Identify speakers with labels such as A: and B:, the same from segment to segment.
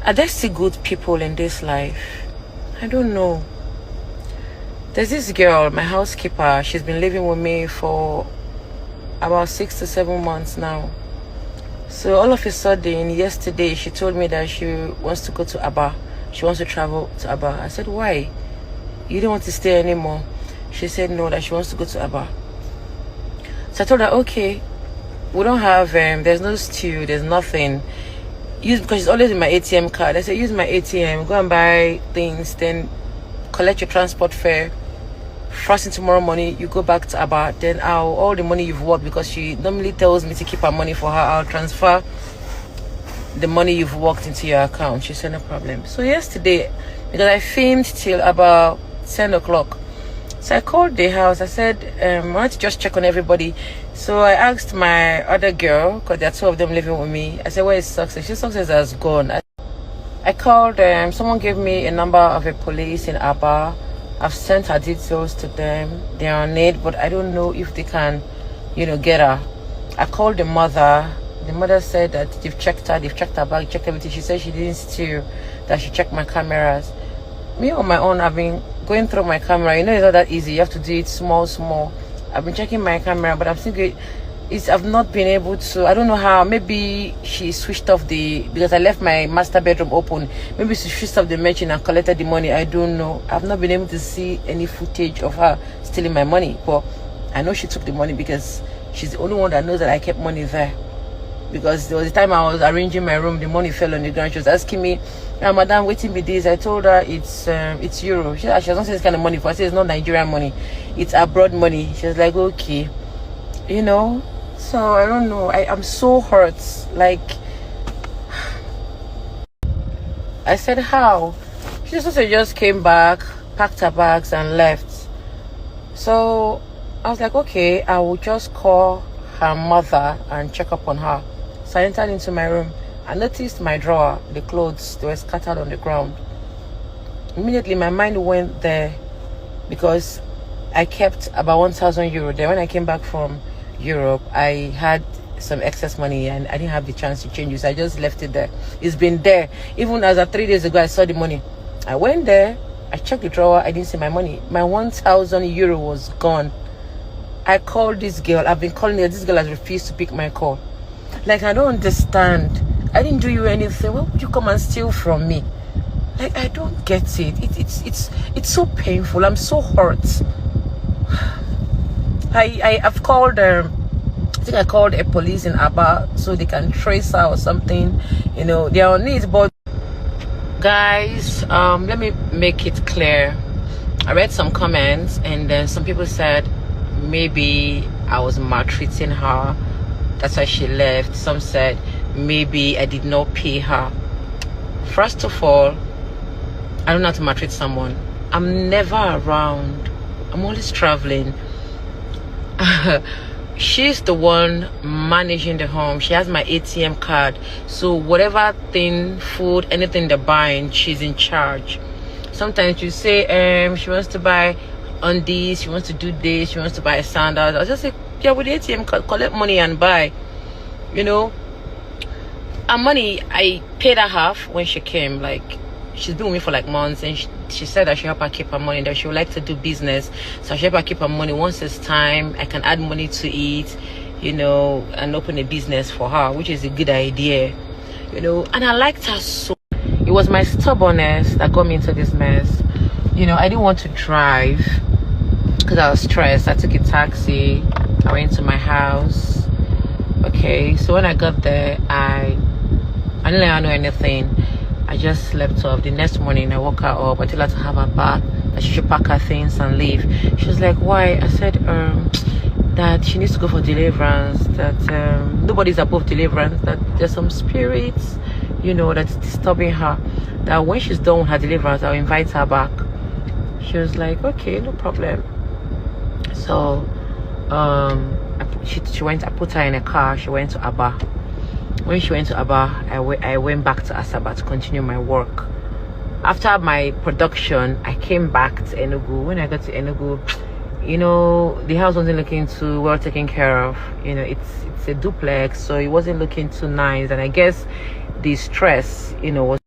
A: Are there still good people in this life? I don't know. There's this girl, my housekeeper. She's been living with me for about 6 to 7 months now. So all of a sudden, yesterday, she told me that she wants to go to Aba. She wants to travel to Aba. I said, why? You don't want to stay anymore? She said no, that she wants to go to Aba. So I told her, okay, we don't have, there's no stew, there's nothing. Because she's always in my ATM card. I said, use my ATM, go and buy things, then collect your transport fare. First thing tomorrow morning, you go back to Aba. Then all the money you've worked, because she normally tells me to keep her money for her, I'll transfer the money you've worked into your account. She said, no problem. So yesterday, because I filmed till about 10 o'clock, so I called the house. I said, I want to just check on everybody. So I asked my other girl, because there are two of them living with me. I said, where is Success? She said, Success has gone. I called them. Someone gave me a number of a police in Aba. I've sent her details to them. They are on it, but I don't know if they can, get her. I called the mother. The mother said that they've checked her bag, checked everything. She said she didn't steal, that she checked my cameras. Me on my own, I've been going through my camera. It's not that easy. You have to do it small. I've been checking my camera, but I'm thinking I've not been able to. I don't know how. Maybe she switched off because I left my master bedroom open. Maybe she switched off the machine and collected the money. I don't know. I've not been able to see any footage of her stealing my money. But I know she took the money because she's the only one that knows that I kept money there. Because there was a time I was arranging my room, the money fell on the ground. She was asking me, madam, waiting with this. I told her it's euro. She has not seen this kind of money for. I said it's not Nigerian money, it's abroad money. She was like, okay, So I don't know. I'm so hurt. Like, I said, how? She just came back, packed her bags and left. So I was like, okay, I will just call her mother and check up on her. So I entered into my room. I noticed my drawer, the clothes, they were scattered on the ground. Immediately my mind went there, because I kept about 1,000 euro there. When I came back from Europe, I had some excess money and I didn't have the chance to change it, so I just left it there. It's been there. Even as of 3 days ago, I saw the money. I went there, I checked the drawer, I didn't see my money. My 1,000 euro was gone. I called this girl. I've been calling her. This girl has refused to pick my call. Like, I don't understand. I didn't do you anything. Why would you come and steal from me? Like, I don't get it. It's so painful. I'm so hurt. I've called I think I called a police in Aba so they can trace her or something. They are on it. But guys, let me make it clear. I read some comments, and then some people said maybe I was maltreating her, that's why she left. Some said maybe I did not pay her. First of all, I don't know how to maltreat someone. I'm never around. I'm always traveling. She's the one managing the home. She has my ATM card, so whatever thing, food, anything they're buying, she's in charge. Sometimes you say she wants to buy undies, she wants to do this, she wants to buy sandals. I'll just say, yeah, with the ATM card, collect money and buy. And money, I paid her half when she came. Like, she's been with me for like months, and she said I should help her keep her money, that she would like to do business, so I should help her keep her money. Once it's time, I can add money to it, and open a business for her, which is a good idea, and I liked her so. It was my stubbornness that got me into this mess. I didn't want to drive because I was stressed. I took a taxi. I went to my house. Okay, so when I got there, I didn't let her know anything. I just slept off. The next morning, I woke her up. I told her to have her bath, that she should pack her things and leave. She was like, why? I said, that she needs to go for deliverance, that nobody's above deliverance, that there's some spirits, that's disturbing her, that when she's done with her deliverance, I'll invite her back. She was like, okay, no problem. So she went. I put her in a car. She went to Aba. When she went to Aba, I went back to Asaba to continue my work. After my production, I came back to Enugu. When I got to Enugu, the house wasn't looking too well taken care of. It's a duplex, so it wasn't looking too nice. And I guess the stress, was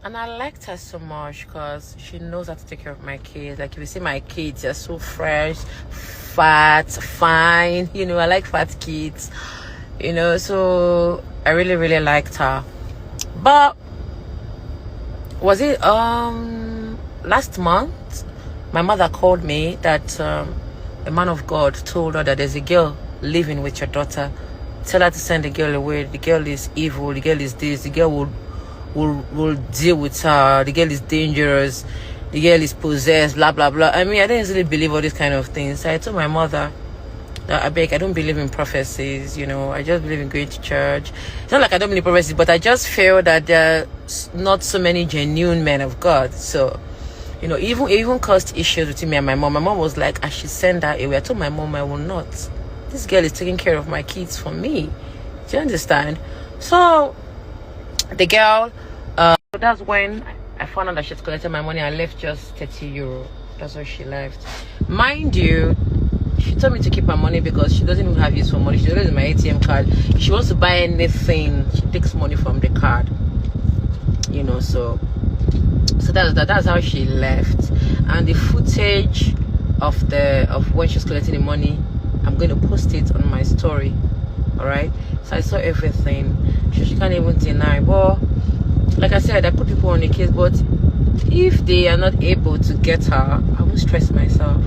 A: And I liked her so much because she knows how to take care of my kids. Like, if you see my kids, they're so fresh, fat, fine. You know, I like fat kids. You know, so I really, really liked her. But was it last month? My mother called me that a man of God told her that there's a girl living with your daughter. Tell her to send the girl away. The girl is evil. The girl is this. The girl will deal with her. The girl is dangerous. The girl is possessed. Blah blah blah. I mean, I didn't really believe all these kind of things. So I told my mother that I don't believe in prophecies. You know, I just believe in going to church. It's not like I don't believe in prophecies, but I just feel that there are not so many genuine men of God. So, you know, even caused issues between me and my mom. My mom was like, I should send her away. I told my mom I will not. This girl is taking care of my kids for me. Do you understand? So the girl, that's when I found out that she's collected my money. I left just €30. That's what she left. Mind you, she told me to keep her money because she doesn't even have use for money. She doesn't use my ATM card. If she wants to buy anything, she takes money from the card. You know, so that's how she left. And the footage of when she's collecting the money, I'm going to post it on my story. All right, so I saw everything. She can't even deny. But like I said, I put people on the case, but if they are not able to get her, I won't stress myself.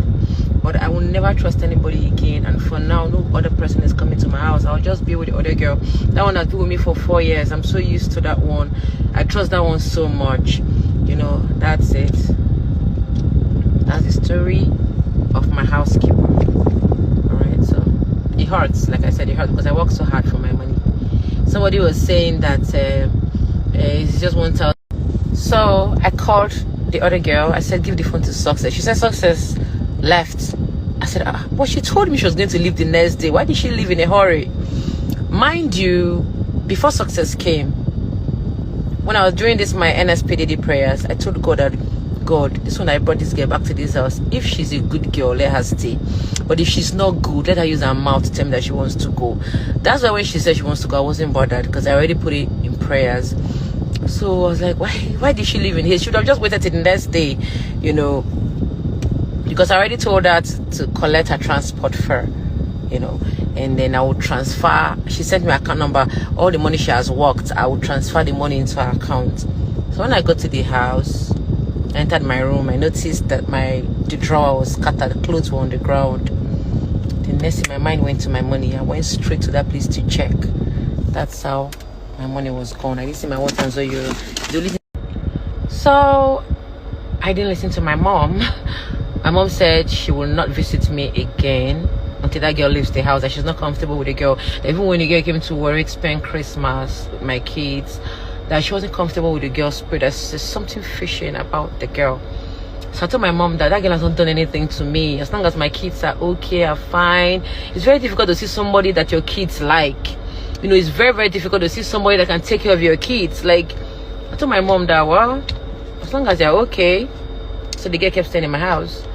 A: But I will never trust anybody again. And for now, no other person is coming to my house. I'll just be with the other girl. That one has been with me for 4 years. I'm so used to that one. I trust that one so much. You know, that's it. That's the story of my housekeeper. Alright, so it hurts. Like I said, it hurts because I work so hard for my money. Somebody was saying that it's just 1,000. So I called the other girl. I said, give the phone to Success. She said Success left. I said, but she told me she was going to leave the next day. Why did she leave in a hurry? Mind you, before Success came, when I was doing this my NSPDD prayers, I told God that, God, this one I brought this girl back to this house. If she's a good girl, let her stay. But if she's not good, let her use her mouth to tell me that she wants to go. That's why when she said she wants to go, I wasn't bothered because I already put it in prayers. So I was like, why did she leave in here? She should have just waited till the next day, you know, because I already told her to collect her transport fare, you know, and then I would transfer. She sent me her account number. All the money she has worked, I would transfer the money into her account. So when I got to the house, I entered my room, I noticed that the drawer was scattered, clothes were on the ground. The next thing, my mind went to my money. I went straight to that place to check. That's how my money was gone. I didn't see my €1,000. So I didn't listen to my mom. My mom said she will not visit me again until that girl leaves the house, that she's not comfortable with the girl. That even when the girl came to Warwick, spend Christmas with my kids, that she wasn't comfortable with the girl's spirit. There's something fishy about the girl. So I told my mom that girl has not done anything to me. As long as my kids are okay, are fine. It's very difficult to see somebody that your kids like. You know, it's very, very difficult to see somebody that can take care of your kids. Like, I told my mom that, well, as long as they're okay. So the girl kept staying in my house.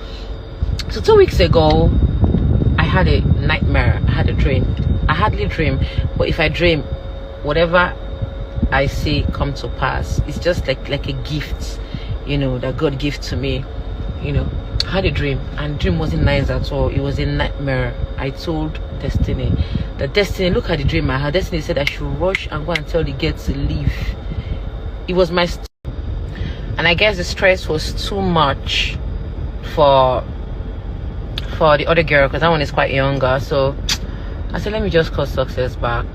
A: So 2 weeks ago, I had a nightmare. I had a dream. I hardly dream, but if I dream, whatever I see come to pass. It's just like a gift, you know, that God gave to me. You know, I had a dream, and the dream wasn't nice at all. It was a nightmare. I told Destiny that, Destiny, look at the dream I had. Destiny said I should rush and go and tell the girl to leave. It was my and I guess the stress was too much for the other girl, because that one is quite younger. So I said, let me just call Success back.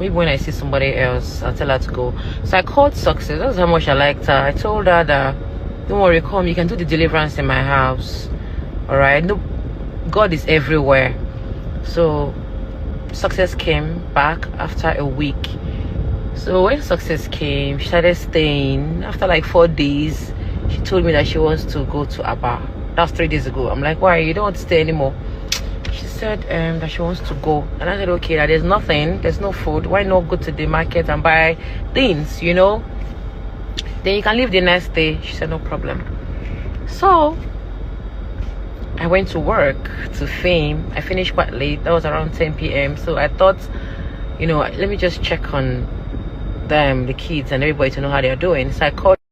A: Maybe when I see somebody else, I'll tell her to go. So I called Success. That's how much I liked her. I told her that, don't worry, come, you can do the deliverance in my house. Alright? No, God is everywhere. So Success came back after a week. So when Success came, she started staying. After like 4 days, she told me that she wants to go to Aba. That's 3 days ago. I'm like, why? You don't want to stay anymore? She said that she wants to go. And I said, okay, that there's nothing, there's no food. Why not go to the market and buy things, you know? Then you can leave the next day. She said, no problem. So I went to work to film. I finished quite late. That was around 10 p.m. So I thought, you know, let me just check on them, the kids and everybody, to know how they're doing. So I called